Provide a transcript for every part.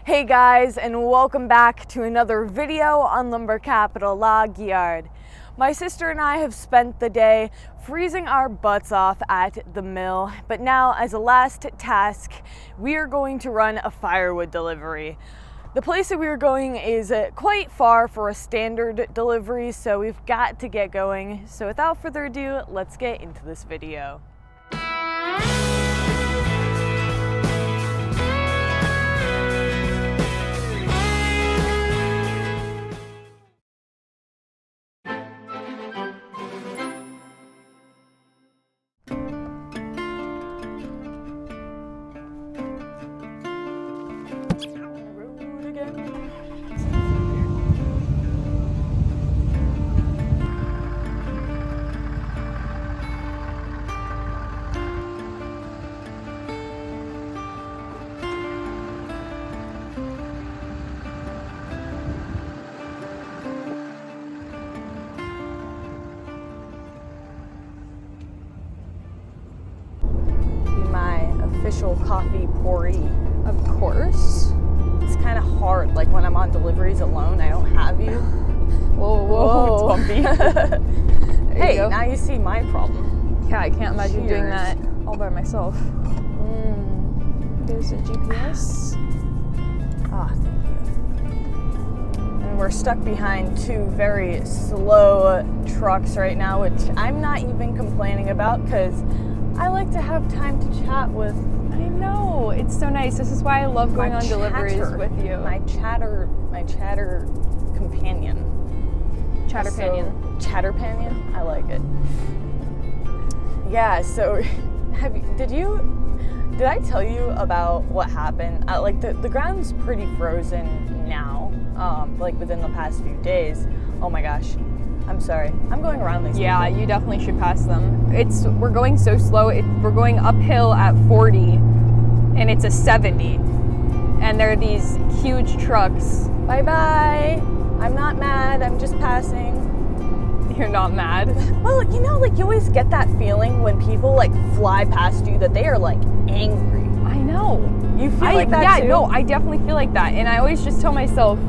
Hey guys, and welcome back to another video on Lumber Capital Log Yard. My sister and I have spent the day freezing our butts off at the mill, but now as a last task, we are going to run a firewood delivery. The place that we are going is quite far for a standard delivery, so we've got to get going. So without further ado, let's get into this video. Official coffee pouree. Of course. It's kind of hard, like when I'm on deliveries alone, I don't have you. Whoa, it's bumpy. Hey, now you see my problem. Yeah, I can't imagine doing that all by myself. There's a GPS. Ah, thank you. And we're stuck behind two very slow trucks right now, which I'm not even complaining about because I like to have time to chat with. I know, it's so nice. This is why I love going on deliveries with you. My chatter companion. Chatterpanion. Chatterpanion? I like it. Yeah, so did I tell you about what happened? Like the ground's pretty frozen now, like within the past few days. Oh my gosh. I'm sorry. I'm going around these Yeah, people. you definitely should pass them. We're going so slow. We're going uphill at 40, and it's a 70. And there are these huge trucks. Bye-bye. I'm not mad. I'm just passing. You're not mad? Well, you know, like you always get that feeling when people like fly past you that they are like angry. I know. You feel like that too? Yeah, no, I definitely feel like that. And I always just tell myself,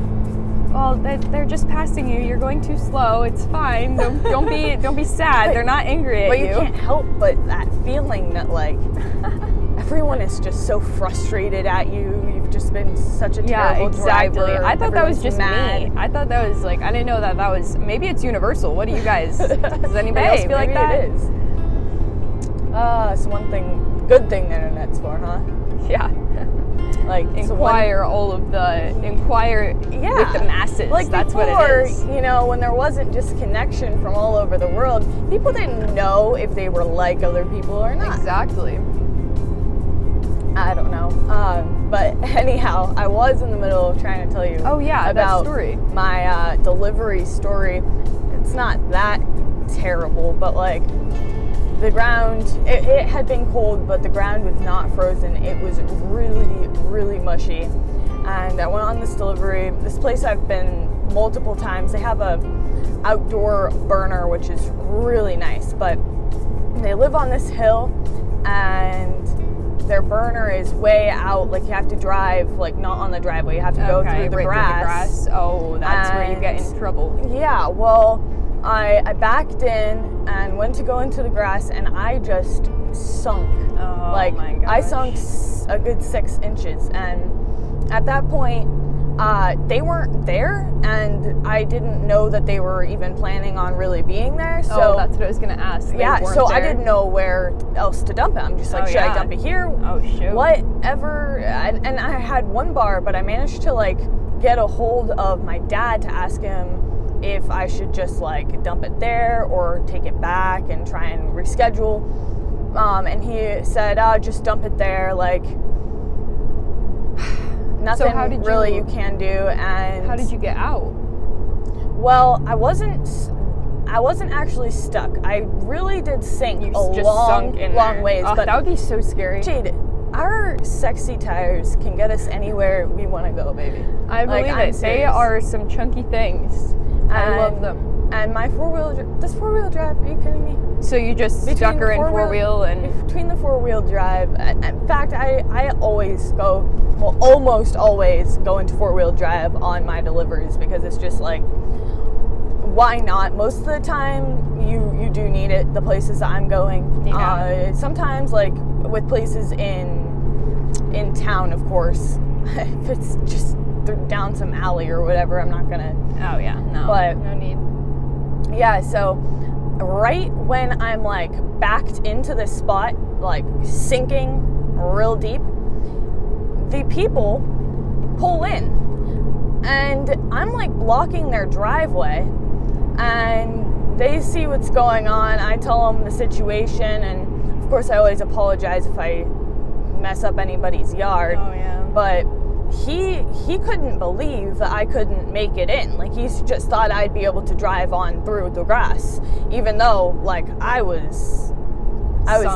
well, they're just passing you. You're going too slow. It's fine. Don't be sad. They're not angry at you. But you can't help but that feeling that like everyone is just so frustrated at you. You've just been such a terrible driver. I thought that was just mad. me. I thought that was like, I didn't know that was, maybe it's universal. What do you guys, does anybody else feel like that? It is. It's one thing, good thing the internet's for, huh? Yeah. Like inquire with the masses. Like that's before, what it is. You know, when there wasn't just connection from all over the world, people didn't know if they were like other people or not. Exactly. I don't know. But anyhow, I was in the middle of trying to tell you about that story. My delivery story. It's not that terrible, but like the ground, it had been cold, but the ground was not frozen. It was really, really mushy. And I went on this delivery. This place I've been multiple times. They have a outdoor burner, which is really nice, but they live on this hill and their burner is way out. Like you have to drive, like not on the driveway. You have to go through the grass. Oh, that's where you get in trouble. Yeah, well, I backed in and went to go into the grass and I just sunk. Oh, like my gosh. I sunk a good 6 inches, and at that point they weren't there and I didn't know that they were even planning on really being there. So that's what I was gonna ask. I didn't know where else to dump it. I'm just like, should I dump it here? Oh shoot. Whatever. And I had one bar, but I managed to like get a hold of my dad to ask him if I should just like dump it there or take it back and try and reschedule. And he said, just dump it there, like nothing you can do. And how did you get out? Well, I wasn't actually stuck. I really did sink long ways. Oh, but that would be so scary. Jade, our sexy tires can get us anywhere we want to go, baby. I believe it. They are some chunky things. I love them. And my this four-wheel drive, are you kidding me? So you just stuck her in four-wheel and... Between the four-wheel drive, in fact, I always go will almost always go into 4-wheel drive on my deliveries because it's just like, why not? Most of the time you do need it, the places that I'm going. Yeah. Sometimes like with places in town, of course, if it's just down some alley or whatever, I'm not gonna. Oh yeah, no. But no need. Yeah, so right when I'm like backed into this spot, like sinking real deep, the people pull in and I'm like blocking their driveway and they see what's going on. I tell them the situation, and of course I always apologize if I mess up anybody's yard. Oh yeah. But he couldn't believe that I couldn't make it in. Like, he just thought I'd be able to drive on through the grass, even though like I was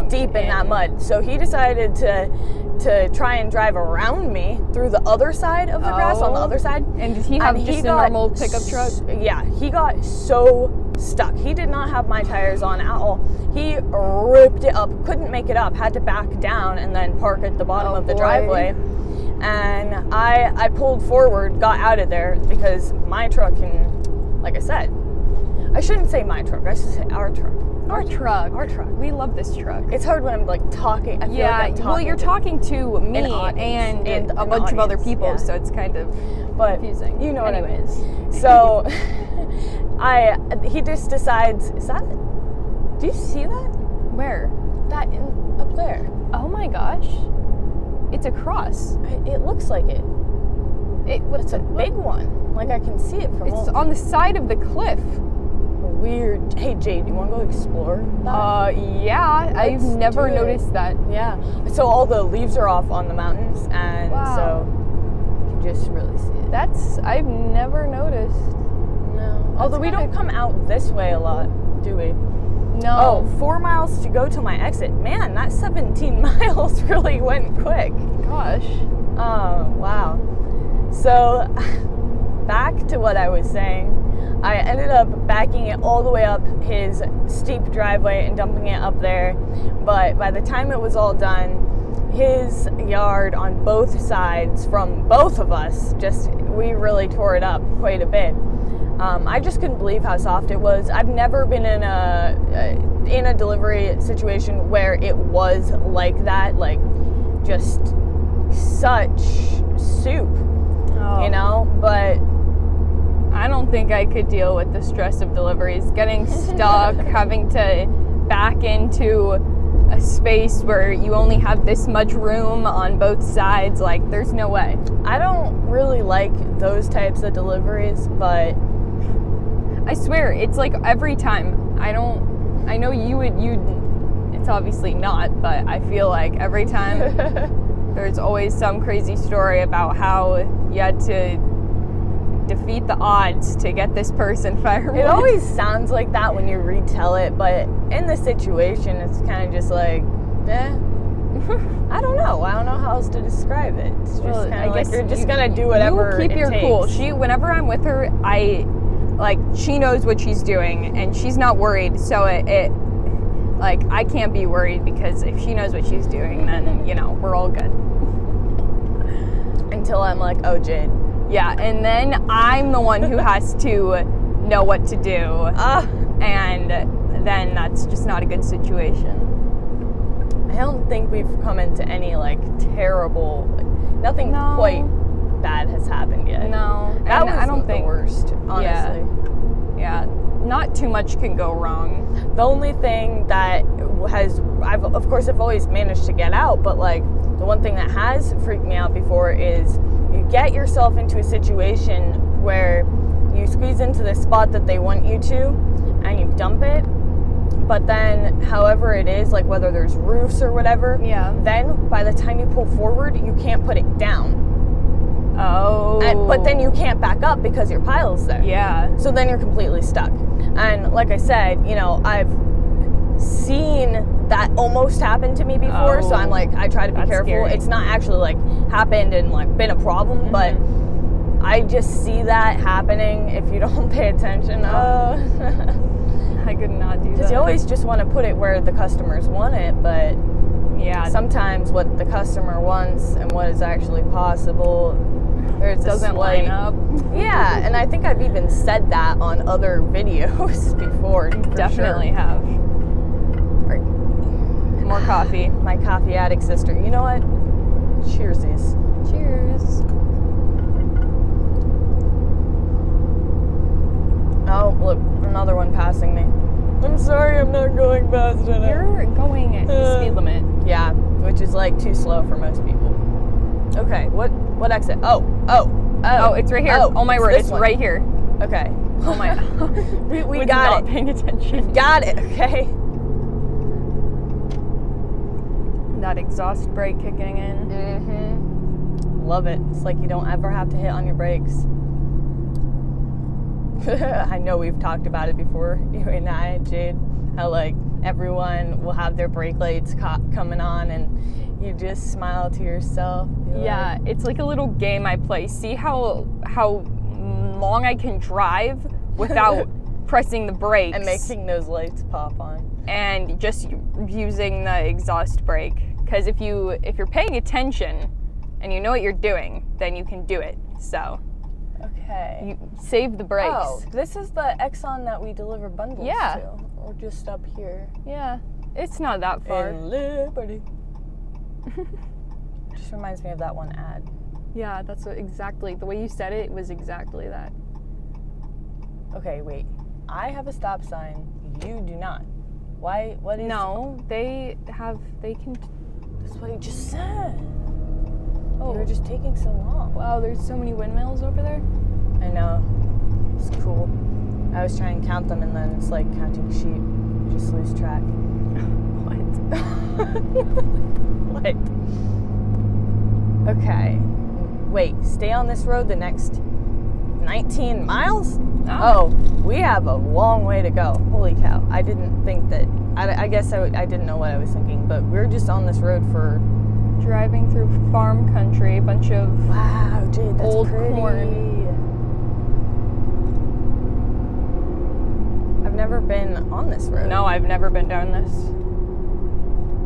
deep in that mud. So he decided to try and drive around me through the other side of the grass, on the other side. And did he have just a normal pickup truck? Yeah, he got so stuck. He did not have my tires on at all. He ripped it up, couldn't make it up, had to back down and then park at the bottom of the driveway. And I pulled forward, got out of there because my truck can, like I said, I shouldn't say my truck, I should say our truck. Our truck. Our truck. We love this truck. It's hard when I'm like talking. I feel like I'm talking well, you're talking to me and a bunch of other people, so it's kind of confusing. You know what I mean. Anyways. So he just decides, is that it? Do you see that? Where? That up there. Oh my gosh. It's a cross. It looks like it. It's a big one. Like I can see it from It's on the side of the cliff. Weird. Hey Jade, you want to go explore that? Yeah. I've never noticed that. Yeah. So all the leaves are off on the mountains, and so you can just really see it. I've never noticed. No. Although we don't come out this way a lot, do we? No. Oh, 4 miles to go to my exit. Man, that 17 miles really went quick. Gosh. Oh, wow. So, back to what I was saying. I ended up backing it all the way up his steep driveway and dumping it up there. But by the time it was all done, his yard on both sides from both of us, we really tore it up quite a bit. I just couldn't believe how soft it was. I've never been in a delivery situation where it was like that, like just such soup, you know, but I don't think I could deal with the stress of deliveries, getting stuck, having to back into a space where you only have this much room on both sides. Like, there's no way. I don't really like those types of deliveries, but I swear, it's like every time. I know it's obviously not, but I feel like every time there's always some crazy story about how you had to defeat the odds to get this person firewood. It always sounds like that when you retell it, but in the situation, it's kind of just like, I don't know how else to describe it. It's just kind of like you're just gonna do whatever you keep your takes. Cool. Whenever I'm with her, she knows what she's doing and she's not worried, so it I can't be worried because if she knows what she's doing, then we're all good. Until I'm like, oh Jade. Yeah, and then I'm the one who has to know what to do. And then that's just not a good situation. I don't think we've come into any terrible, nothing quite bad has happened yet. No, that was I don't think the worst, honestly. Yeah, not too much can go wrong. The only thing that I've always managed to get out, but the one thing that has freaked me out before is you get yourself into a situation where you squeeze into the spot that they want you to and you dump it, but then however it is, whether there's roofs or whatever, then by the time you pull forward, you can't put it down. Oh. But then you can't back up because your pile's there. Yeah. So then you're completely stuck. And like I said, I've seen that almost happen to me before, so I'm I try to be careful. Scary. It's not actually happened and been a problem, but I just see that happening if you don't pay attention. I could not do that. Because you always just want to put it where the customers want it, but Yeah. sometimes what the customer wants and what is actually possible, there's doesn't line up. Yeah, and I think I've even said that on other videos before. Definitely have. More coffee. My coffee addict sister. You know what? Cheersies. Cheers. Oh, look, another one passing me. I'm sorry, I'm not going fast enough. You're going at the speed limit. Yeah, which is like too slow for most people. Okay, what exit? Oh, it's right here. Oh my word, it's right here. Okay. Oh my. we got not it. Paying attention. Got it. Okay. That exhaust brake kicking in. Mm-hmm. Love it. It's like you don't ever have to hit on your brakes. I know we've talked about it before, you and I, Jade, how like everyone will have their brake lights coming on and you just smile to yourself. Yeah, it's like a little game I play. See how long I can drive without pressing the brakes. And making those lights pop on. And just using the exhaust brake. Because if you're paying attention and you know what you're doing, then you can do it. So okay. you save the brakes. Oh, this is the Exxon that we deliver bundles to. Or just up here. Yeah, it's not that far. In Liberty. Just reminds me of that one ad. Yeah, that's exactly the way you said it was exactly that. Okay, wait. I have a stop sign. You do not. Why? What is? No, they can. That's what he just said. Oh, you were just taking so long. Wow, there's so many windmills over there. I know. It's cool. I was trying to count them, and then it's like counting sheep. You just lose track. What? What? Okay. Wait. Stay on this road the next 19 miles? Oh, we have a long way to go. Holy cow. I didn't think that. I guess I didn't know what I was thinking, but we're just on this road for. Driving through farm country, a bunch of wow, Jade, that's old pretty. corn. I've never been on this road. No, I've never been down this.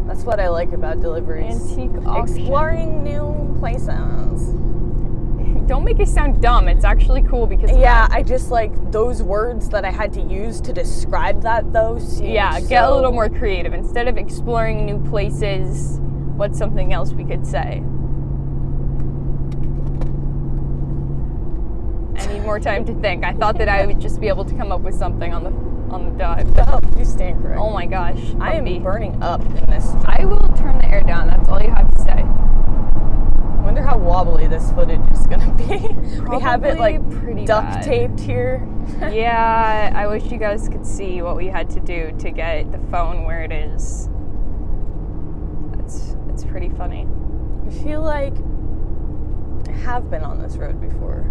That's what I like about deliveries. Antique auction. Exploring new places. Don't make it sound dumb. It's actually cool because yeah, I just like those words that I had to use to describe that though. Yeah, get a little more creative. Instead of exploring new places, what's something else we could say? I need more time to think. I thought that I would just be able to come up with something on the dive. Oh, you stand correct. Oh my gosh. I am burning up in this. I will turn the air down. That's all you have to say. I wonder how wobbly this footage is gonna be. We have it like pretty duct taped here. Yeah, I wish you guys could see what we had to do to get the phone where it is. It's pretty funny. I feel like I have been on this road before.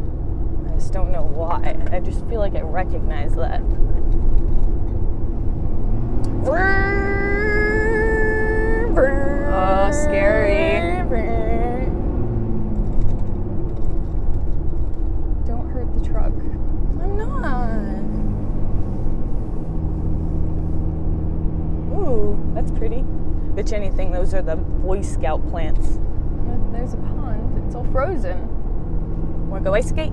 I just don't know why. I just feel like I recognize that. Oh, scary. Don't hurt the truck. I'm not. Ooh, that's pretty. Bitch, anything, those are the Boy Scout plants. There's a pond. It's all frozen. Wanna go ice skate?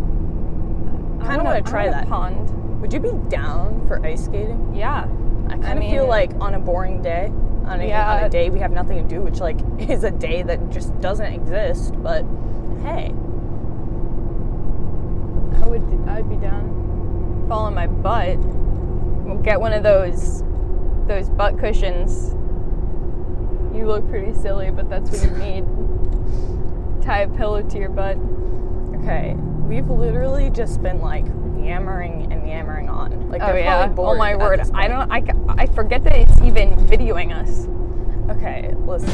Kinda wanna try that. Pond. Would you be down for ice skating? Yeah. I kind of feel like on a boring day, on a day we have nothing to do, which like is a day that just doesn't exist, but hey. I'd be down. Fall on my butt. We'll get one of those butt cushions. You look pretty silly, but that's what you need. Tie a pillow to your butt. Okay. We've literally just been like yammering and yammering on. Like, they're probably bored. Oh my word. I forget that it's even videoing us. Okay, listen.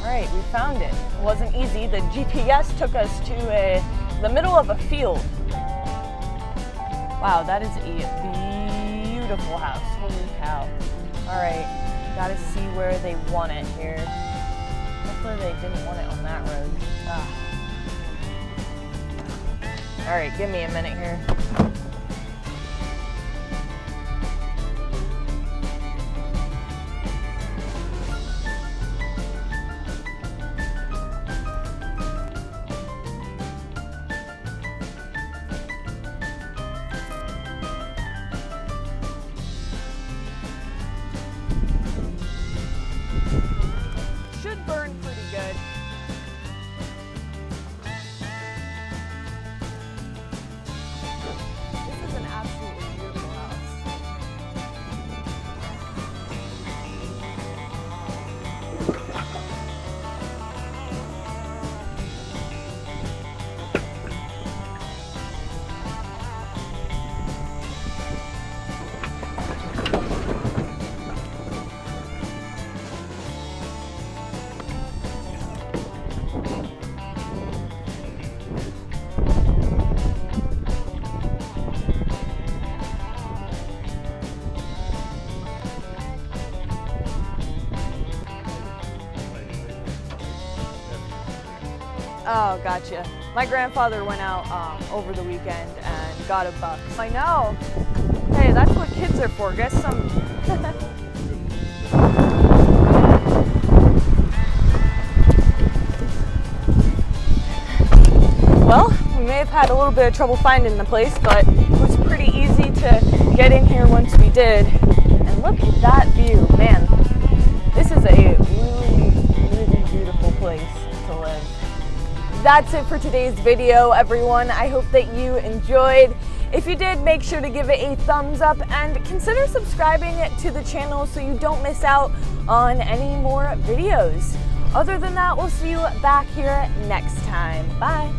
Alright, we found it. It wasn't easy. The GPS took us to the middle of a field. Wow, that is a beautiful house. Holy cow. All right, gotta see where they want it here. Hopefully they didn't want it on that road. All right, give me a minute here. Should burn pretty good. This is an absolutely beautiful house. Oh, gotcha. My grandfather went out over the weekend and got a buck. I know. Hey, that's what kids are for. Get some. Well, we may have had a little bit of trouble finding the place, but it was pretty easy to get in here once we did. And look at that view. Man, this is a really, really beautiful place to live. That's it for today's video, everyone. I hope that you enjoyed. If you did, make sure to give it a thumbs up and consider subscribing to the channel so you don't miss out on any more videos. Other than that, we'll see you back here next time. Bye.